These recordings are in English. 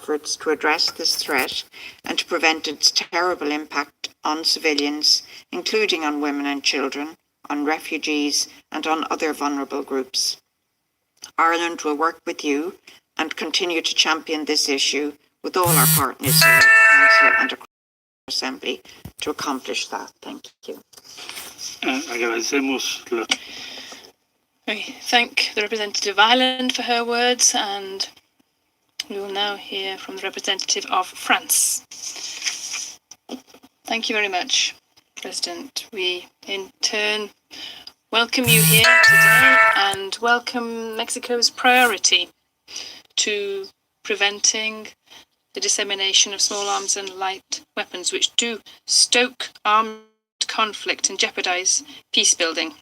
efforts to address this threat and to prevent its terrible impact on civilians, including on women and children, on refugees, and on other vulnerable groups. Ireland will work with you and continue to champion this issue with all our partners here at the Council and across the Assembly to accomplish that. Thank you. We thank the representative of Ireland for her words, and we will now hear from the representative of France. Thank you very much, President. We, in turn, welcome you here today and welcome Mexico's priority to preventing the dissemination of small arms and light weapons, which do stoke armed conflict and jeopardize peace building.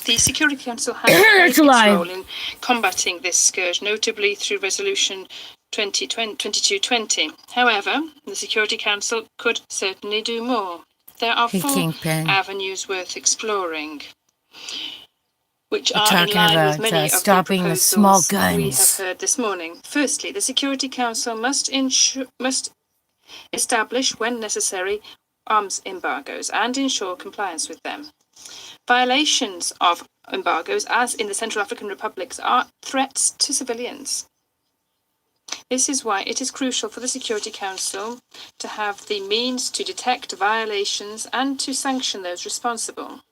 The Security Council has played its role in combating this scourge, notably through Resolution 2220. However, the Security Council could certainly do more. There are four avenues worth exploring, which are in line with many of the proposals we have heard this morning. Firstly, the Security Council must establish, when necessary, arms embargoes and ensure compliance with them. Violations of embargoes, as in the Central African Republics, are threats to civilians. This is why it is crucial for the Security Council to have the means to detect violations and to sanction those responsible.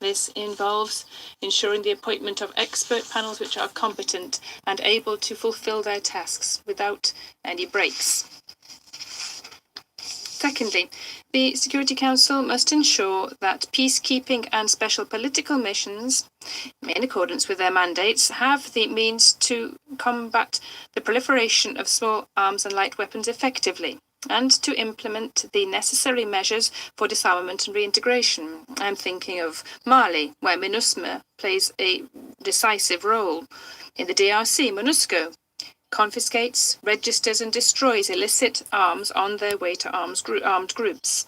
This involves ensuring the appointment of expert panels which are competent and able to fulfill their tasks without any breaks. Secondly, the Security Council must ensure that peacekeeping and special political missions, in accordance with their mandates, have the means to combat the proliferation of small arms and light weapons effectively, and to implement the necessary measures for disarmament and reintegration. I'm thinking of Mali, where MINUSMA plays a decisive role. In the DRC, MONUSCO confiscates, registers and destroys illicit arms on their way to armed groups.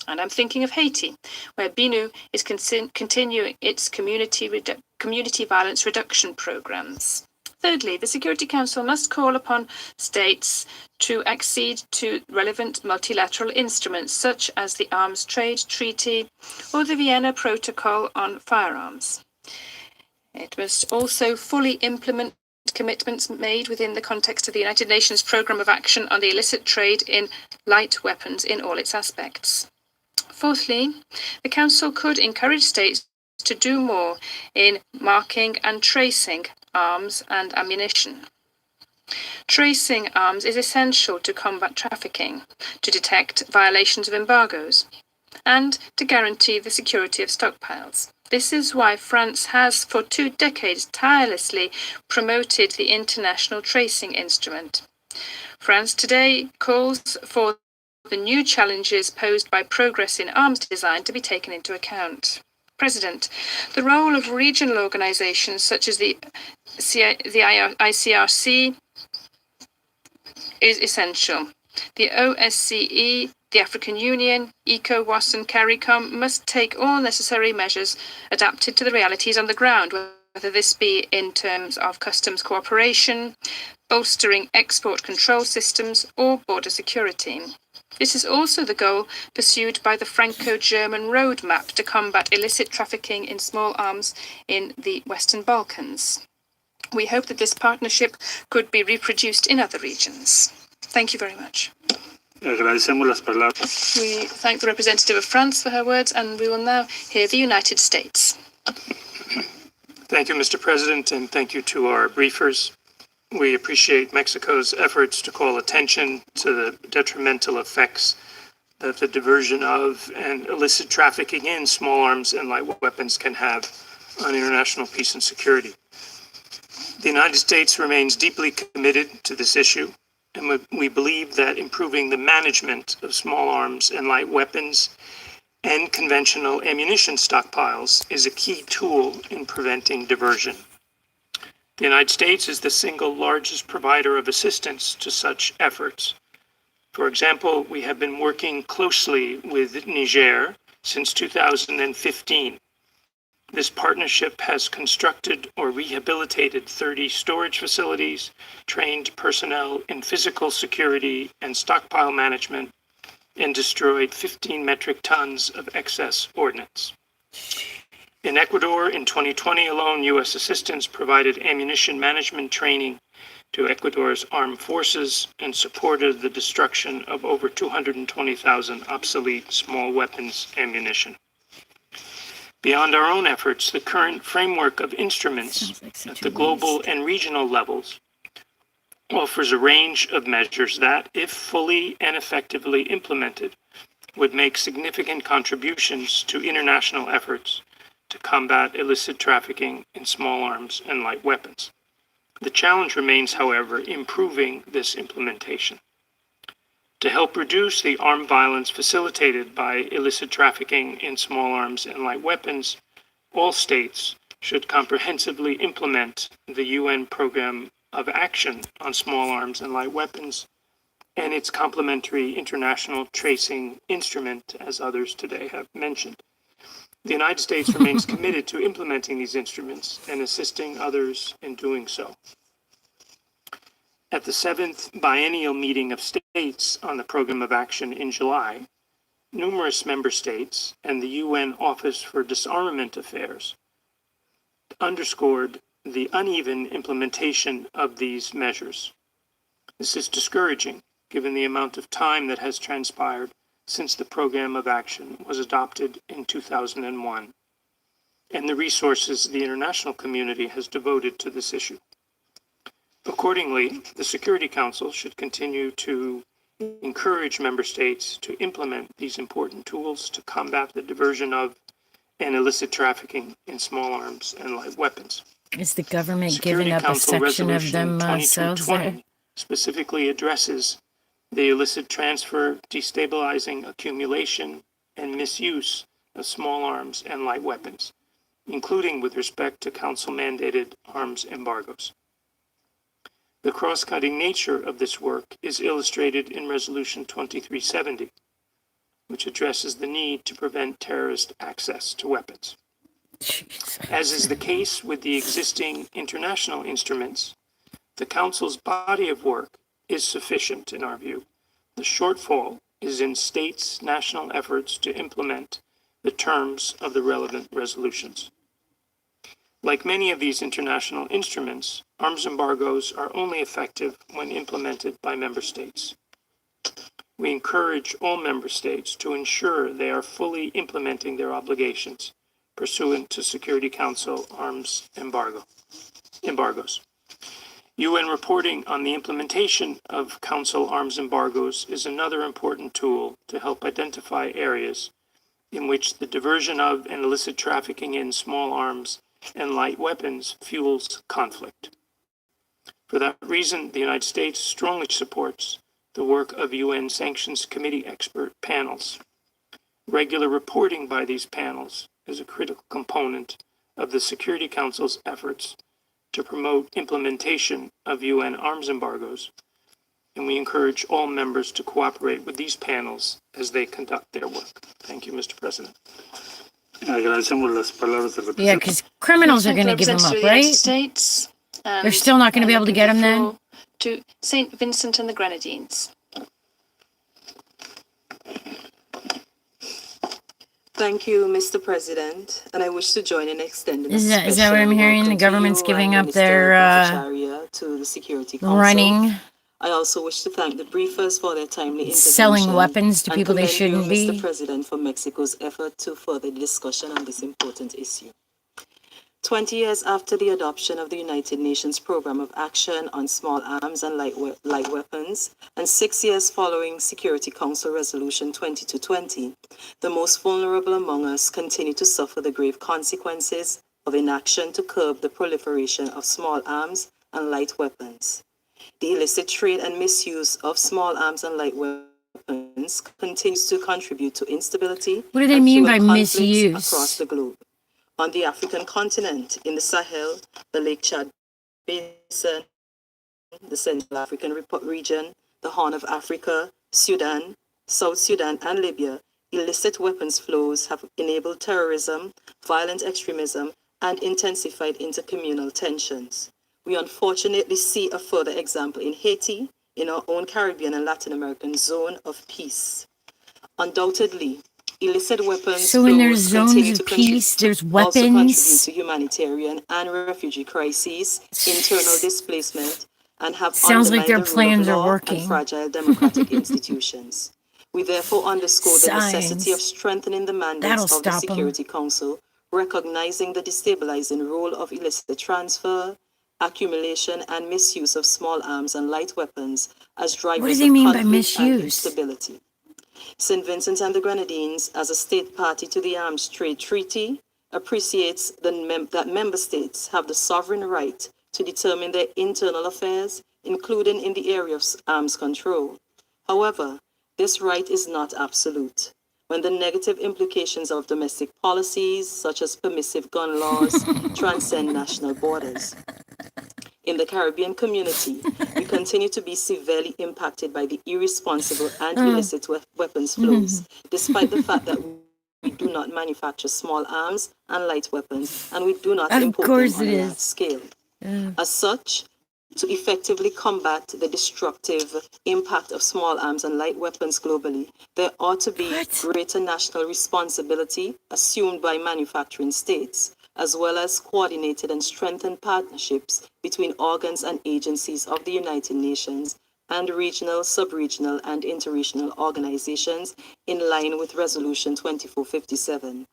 And I'm thinking of Haiti, where BINU is continuing its community violence reduction programs. Thirdly, the Security Council must call upon states to accede to relevant multilateral instruments such as the Arms Trade Treaty or the Vienna Protocol on Firearms. It must also fully implement commitments made within the context of the United Nations Programme of Action on the Illicit Trade in Light Weapons in all its aspects. Fourthly, the Council could encourage states to do more in marking and tracing arms and ammunition. Tracing arms is essential to combat trafficking, to detect violations of embargoes, and to guarantee the security of stockpiles. This is why France has, for 2 decades, tirelessly promoted the International Tracing Instrument. France today calls for the new challenges posed by progress in arms design to be taken into account. President, the role of regional organizations such as the ICRC is essential. The OSCE, the African Union, ECOWAS and CARICOM must take all necessary measures adapted to the realities on the ground, whether this be in terms of customs cooperation, bolstering export control systems or border security. This is also the goal pursued by the Franco-German roadmap to combat illicit trafficking in small arms in the Western Balkans. We hope that this partnership could be reproduced in other regions. Thank you very much. We thank the representative of France for her words, and we will now hear the United States. Thank you, Mr. President, and thank you to our briefers. We appreciate Mexico's efforts to call attention to the detrimental effects that the diversion of and illicit trafficking in small arms and light weapons can have on international peace and security. The United States remains deeply committed to this issue, and we believe that improving the management of small arms and light weapons and conventional ammunition stockpiles is a key tool in preventing diversion. The United States is the single largest provider of assistance to such efforts. For example, we have been working closely with Niger since 2015 This partnership has constructed or rehabilitated 30 storage facilities, trained personnel in physical security and stockpile management, and destroyed 15 metric tons of excess ordnance. In Ecuador, in 2020 alone, U.S. assistance provided ammunition management training to Ecuador's armed forces and supported the destruction of over 220,000 obsolete small weapons ammunition. Beyond our own efforts, the current framework of instruments at the global and regional levels offers a range of measures that, if fully and effectively implemented, would make significant contributions to international efforts to combat illicit trafficking in small arms and light weapons. The challenge remains, however, improving this implementation. To help reduce the armed violence facilitated by illicit trafficking in small arms and light weapons, all states should comprehensively implement the UN Program of Action on Small Arms and Light Weapons and its complementary international tracing instrument, as others today have mentioned. The United States remains committed to implementing these instruments and assisting others in doing so. At the 7th Biennial Meeting of States on the Program of Action in July, numerous member states and the UN Office for Disarmament Affairs underscored the uneven implementation of these measures. This is discouraging, given the amount of time that has transpired since the Program of Action was adopted in 2001, and the resources the international community has devoted to this issue. Accordingly, the Security Council should continue to encourage member states to implement these important tools to combat the diversion of and illicit trafficking in small arms and light weapons. Is the government Security giving up a Council section of Resolution themselves there? 2220 specifically addresses the illicit transfer, destabilizing accumulation, and misuse of small arms and light weapons, including with respect to council-mandated arms embargoes. The cross-cutting nature of this work is illustrated in Resolution 2370, which addresses the need to prevent terrorist access to weapons. As is the case with the existing international instruments, the Council's body of work is sufficient in our view. The shortfall is in states' national efforts to implement the terms of the relevant resolutions. Like many of these international instruments, arms embargoes are only effective when implemented by member states. We encourage all member states to ensure they are fully implementing their obligations pursuant to Security Council arms embargoes. UN reporting on the implementation of Council arms embargoes is another important tool to help identify areas in which the diversion of and illicit trafficking in small arms and light weapons fuels conflict. For that reason, the United States strongly supports the work of UN Sanctions Committee expert panels. Regular reporting by these panels is a critical component of the Security Council's efforts to promote implementation of UN arms embargoes, and we encourage all members to cooperate with these panels as they conduct their work. Thank you, Mr. President. Agradecemos las palabras del Yeah, representante. because criminals are going to give them up, Representative of the United right? States, They're still not going to be able to get them then? To St. Vincent and the Grenadines. Thank you, Mr. President, and I wish to join in extending Is that what I'm hearing? The government's giving up their to the Security Council. running, I also wish to thank the briefers for their timely intervention. selling weapons to and people they commend you, shouldn't Mr. be? President, for Mexico's effort to further the discussion on this important issue. 20 years after the adoption of the United Nations Program of Action on Small Arms and Light Weapons, and 6 years following Security Council Resolution 2220, the most vulnerable among us continue to suffer the grave consequences of inaction to curb the proliferation of small arms and light weapons. The illicit trade and misuse of small arms and light weapons continues to contribute to instability What do they and mean fuel by conflicts misuse? across the globe. On the African continent, in the Sahel, the Lake Chad Basin, the Central African region, the Horn of Africa, Sudan, South Sudan, and Libya, illicit weapons flows have enabled terrorism, violent extremism, and intensified intercommunal tensions. We unfortunately see a further example in Haiti, in our own Caribbean and Latin American zone of peace. Undoubtedly, illicit weapons So when there's flows zones continue of to peace, there's also contribute weapons. to humanitarian and refugee crises, internal displacement, and have Sounds like undermined their the rule of plans are law and working. fragile democratic institutions. We therefore underscore the necessity of Signs. strengthening the That'll mandates of the stop 'em. Security Council, recognizing the destabilizing role of illicit transfer, accumulation, and misuse of small arms and light weapons as What do drivers they of mean by conflict and misuse? instability. St. Vincent and the Grenadines, as a state party to the Arms Trade Treaty, appreciates that member states have the sovereign right to determine their internal affairs, including in the area of arms control. However, this right is not absolute. When the negative implications of domestic policies, such as permissive gun laws, transcend national borders. In the Caribbean community, we continue to be severely impacted by the irresponsible and illicit weapons flows, despite the fact that we do not manufacture small arms and light weapons, and we do not Of import them course on it a large is. scale. As such, to effectively combat the destructive impact of small arms and light weapons globally, there ought to be What? greater national responsibility assumed by manufacturing states, as well as coordinated and strengthened partnerships between organs and agencies of the United Nations and regional, sub-regional, and interregional organizations in line with Resolution 2457.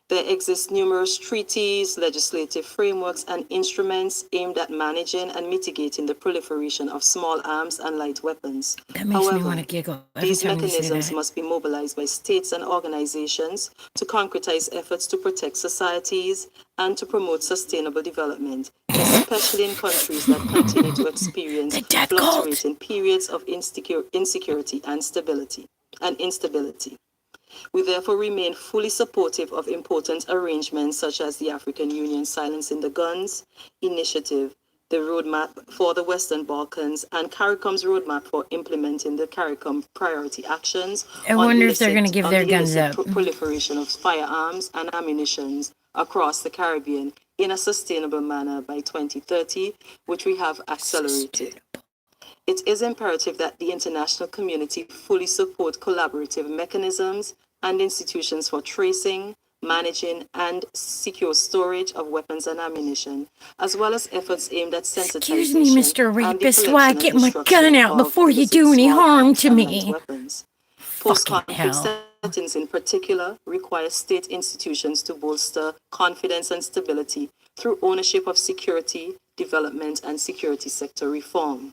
There exist numerous treaties, legislative frameworks, and instruments aimed at managing and mitigating the proliferation of small arms and light weapons. That makes me want However, to giggle every these time you say mechanisms that. must be mobilized by states and organizations to concretize efforts to protect societies and to promote sustainable development, especially in countries that continue to experience The death cult. fluctuating periods of insecurity and instability. We therefore remain fully supportive of important arrangements such as the African Union Silencing the Guns Initiative, the Roadmap for the Western Balkans, and CARICOM's Roadmap for implementing the CARICOM priority actions I wonder if they're going to give their guns up. proliferation of firearms and ammunition across the Caribbean in a sustainable manner by 2030, which we have accelerated. It is imperative that the international community fully support collaborative mechanisms and institutions for tracing, managing, and secure storage of weapons and ammunition, as well as efforts aimed at sensitization. Excuse me, Mr. and the Rapist, while I collection and get my destruction gun out of before you illicit do any small harm arms to and light me. weapons. Fucking Post-conflict hell. settings in particular require state institutions to bolster confidence and stability through ownership of security, development, and security sector reform.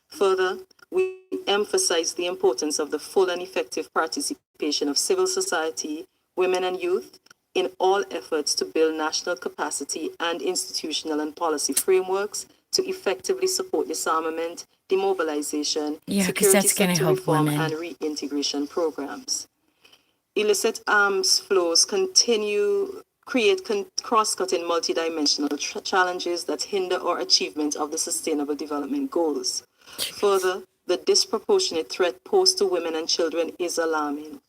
Further, we emphasize the importance of the full and effective participation of civil society, women and youth in all efforts to build national capacity and institutional and policy frameworks to effectively support disarmament, demobilization, Yeah, 'cause security that's gonna sector help reform, women. and reintegration programs. Illicit arms flows create cross-cutting multidimensional challenges that hinder our achievement of the Sustainable Development Goals. Further, the disproportionate threat posed to women and children is alarming.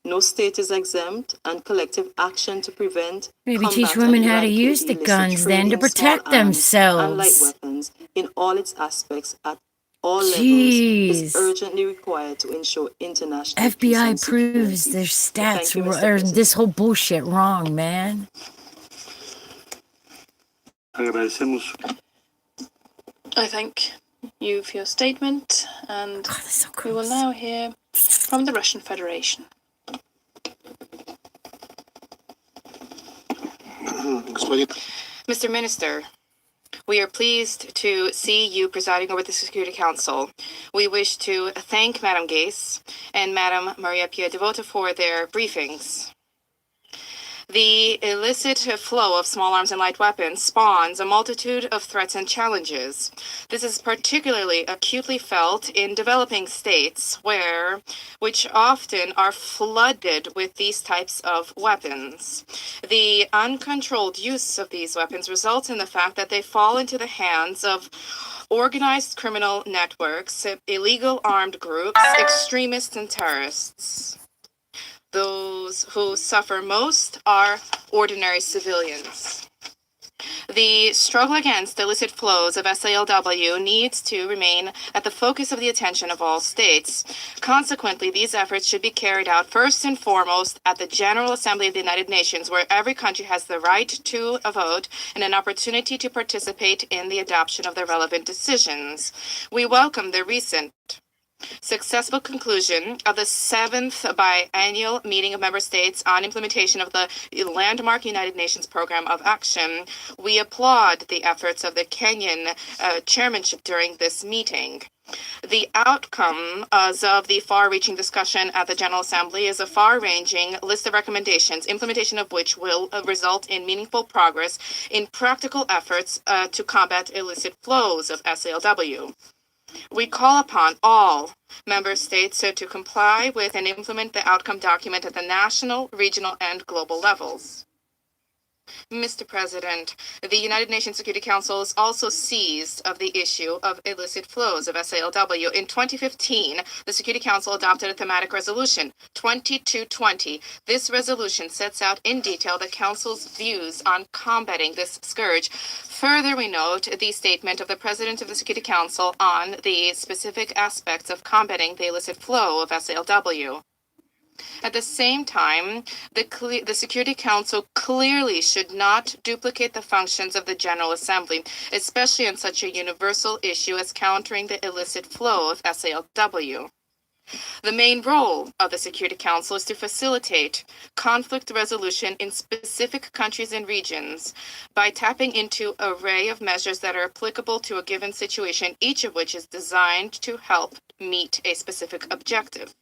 No state is exempt, and collective action to prevent, Maybe combat, teach women and how to eradicate use the illicit guns trade then to in small protect arms and light themselves. weapons in all its aspects at all levels is Jeez. urgently required to ensure international peace FBI and proves security. their stats Thank you, Mr. or President. this whole bullshit wrong, man. Agradecemos. I thank you for your statement, and God, that's so we will gross. now hear from the Russian Federation. Mr. Minister, we are pleased to see you presiding over the Security Council. We wish to thank Madam Gase and Madam Maria Pia Devota for their briefings. The illicit flow of small arms and light weapons spawns a multitude of threats and challenges. This is particularly acutely felt in developing states which often are flooded with these types of weapons. The uncontrolled use of these weapons results in the fact that they fall into the hands of organized criminal networks, illegal armed groups, extremists, and terrorists. Those who suffer most are ordinary civilians. The struggle against illicit flows of SALW needs to remain at the focus of the attention of all states. Consequently, these efforts should be carried out first and foremost at the General Assembly of the United Nations, where every country has the right to a vote and an opportunity to participate in the adoption of the relevant decisions. We welcome the recent successful conclusion of the 7th biannual meeting of member states on implementation of the landmark United Nations Program of Action. We applaud the efforts of the Kenyan chairmanship during this meeting. The outcome of the far-reaching discussion at the General Assembly is a far-ranging list of recommendations, implementation of which will result in meaningful progress in practical efforts to combat illicit flows of SALW. We call upon all member states to comply with and implement the outcome document at the national, regional, and global levels. Mr. President, the United Nations Security Council is also seized of the issue of illicit flows of SALW. In 2015, the Security Council adopted a thematic resolution, 2220. This resolution sets out in detail the Council's views on combating this scourge. Further, we note the statement of the President of the Security Council on the specific aspects of combating the illicit flow of SALW. At the same time, the Security Council clearly should not duplicate the functions of the General Assembly, especially on such a universal issue as countering the illicit flow of SALW. The main role of the Security Council is to facilitate conflict resolution in specific countries and regions by tapping into an array of measures that are applicable to a given situation, each of which is designed to help meet a specific objective.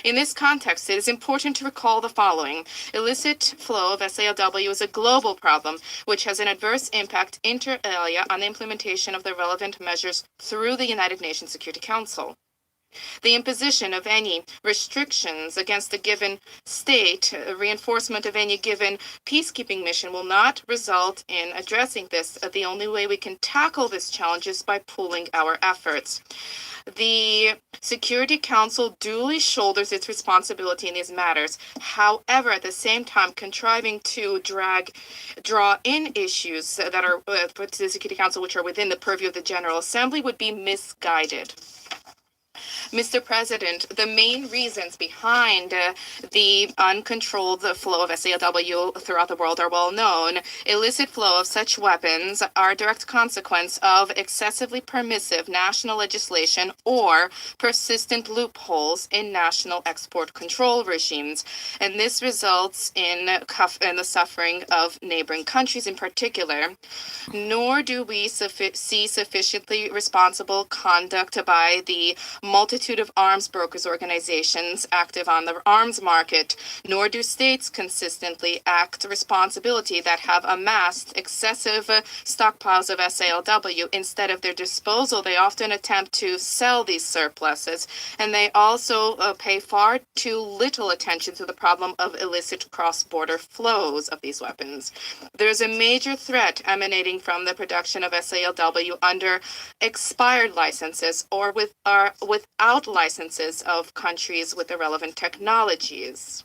In this context, it is important to recall the following. Illicit flow of SALW is a global problem, which has an adverse impact inter alia on the implementation of the relevant measures through the United Nations Security Council. The imposition of any restrictions against a given state, reinforcement of any given peacekeeping mission will not result in addressing this. The only way we can tackle this challenge is by pooling our efforts. The Security Council duly shoulders its responsibility in these matters. However, at the same time, contriving to draw in issues that are put to the Security Council which are within the purview of the General Assembly would be misguided. Mr. President, the main reasons behind the uncontrolled flow of SALW throughout the world are well known. Illicit flow of such weapons are a direct consequence of excessively permissive national legislation or persistent loopholes in national export control regimes. And this results in the suffering of neighboring countries in particular. Nor do we see sufficiently responsible conduct by the multitude of arms brokers organizations active on the arms market, nor do states consistently act responsibility that have amassed excessive stockpiles of SALW. Instead of their disposal, they often attempt to sell these surpluses, and they also pay far too little attention to the problem of illicit cross-border flows of these weapons. There's a major threat emanating from the production of SALW under expired licenses or without licenses of countries with the relevant technologies.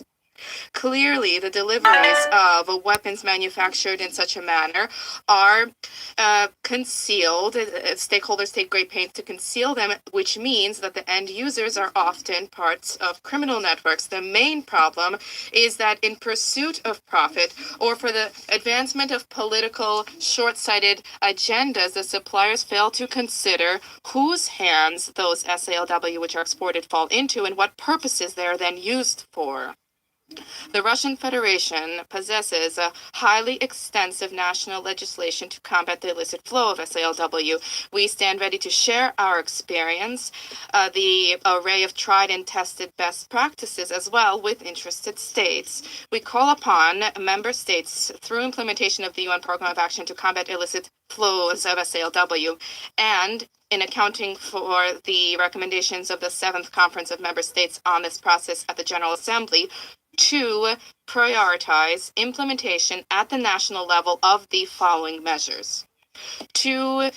Clearly, the deliveries of weapons manufactured in such a manner are concealed. Stakeholders take great pains to conceal them, which means that the end users are often parts of criminal networks. The main problem is that in pursuit of profit or for the advancement of political short-sighted agendas, the suppliers fail to consider whose hands those SALW which are exported fall into and what purposes they are then used for. The Russian Federation possesses a highly extensive national legislation to combat the illicit flow of SALW. We stand ready to share our experience, the array of tried and tested best practices as well with interested states. We call upon member states through implementation of the UN Program of Action to combat illicit flows of SALW and in accounting for the recommendations of the 7th Conference of Member States on this process at the General Assembly, to prioritize implementation at the national level of the following measures. To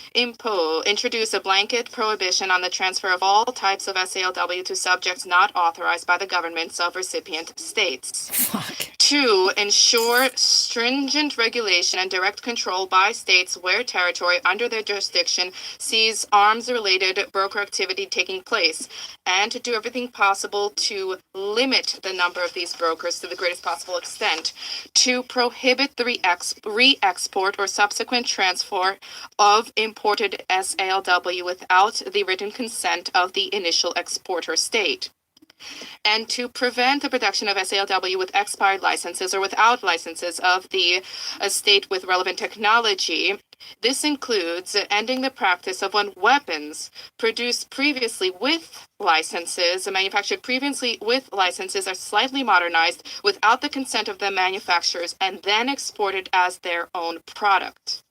introduce a blanket prohibition on the transfer of all types of SALW to subjects not authorized by the governments of recipient states. Fuck. To ensure stringent regulation and direct control by states where territory under their jurisdiction sees arms-related broker activity taking place, and to do everything possible to limit the number of these brokers to the greatest possible extent. To prohibit the re-export or subsequent transfer of imported SALW without the written consent of the initial exporter state. And to prevent the production of SALW with expired licenses or without licenses of the state with relevant technology. This includes ending the practice of when weapons produced previously with licenses, manufactured previously with licenses, are slightly modernized without the consent of the manufacturers and then exported as their own product.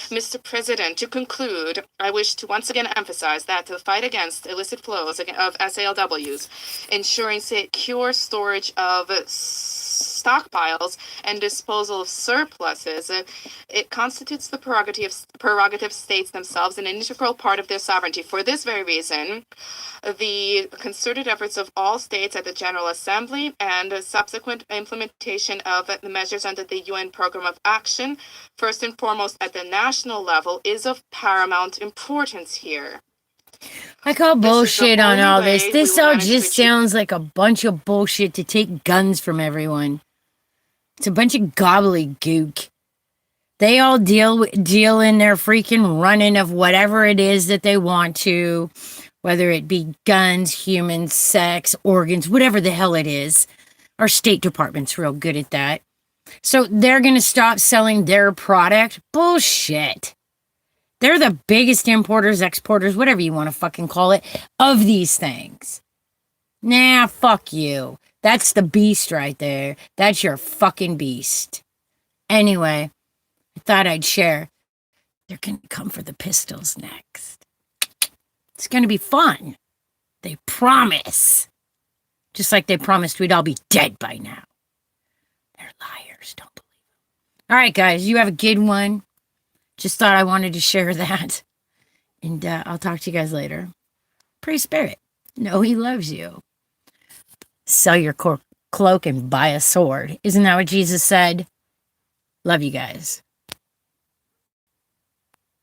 Mr. President, to conclude, I wish to once again emphasize that the fight against illicit flows of SALWs, ensuring secure storage of stockpiles and disposal of surpluses, it constitutes the prerogative states themselves an integral part of their sovereignty. For this very reason, the concerted efforts of all states at the General Assembly and subsequent implementation of the measures under the UN Program of Action, first and foremost at the national level, is of paramount importance here. I call bullshit on all this. This will all manage to just achieve- sounds like a bunch of bullshit to take guns from everyone. It's a bunch of gobbledygook. They all deal in their freaking running of whatever it is that they want to, whether it be guns, humans, sex, organs, whatever the hell it is. Our State Department's real good at that. So they're going to stop selling their product? Bullshit. They're the biggest importers, exporters, whatever you want to fucking call it, of these things. Nah, fuck you. That's the beast right there. That's your fucking beast. Anyway, I thought I'd share. They're going to come for the pistols next. It's going to be fun. They promise. Just like they promised we'd all be dead by now. They're liars. Don't believe them. All right, guys, you have a good one. Just thought I wanted to share that. And I'll talk to you guys later. Pray Spirit. Know he loves you. Sell your cloak and buy a sword. Isn't that what Jesus said? Love you guys.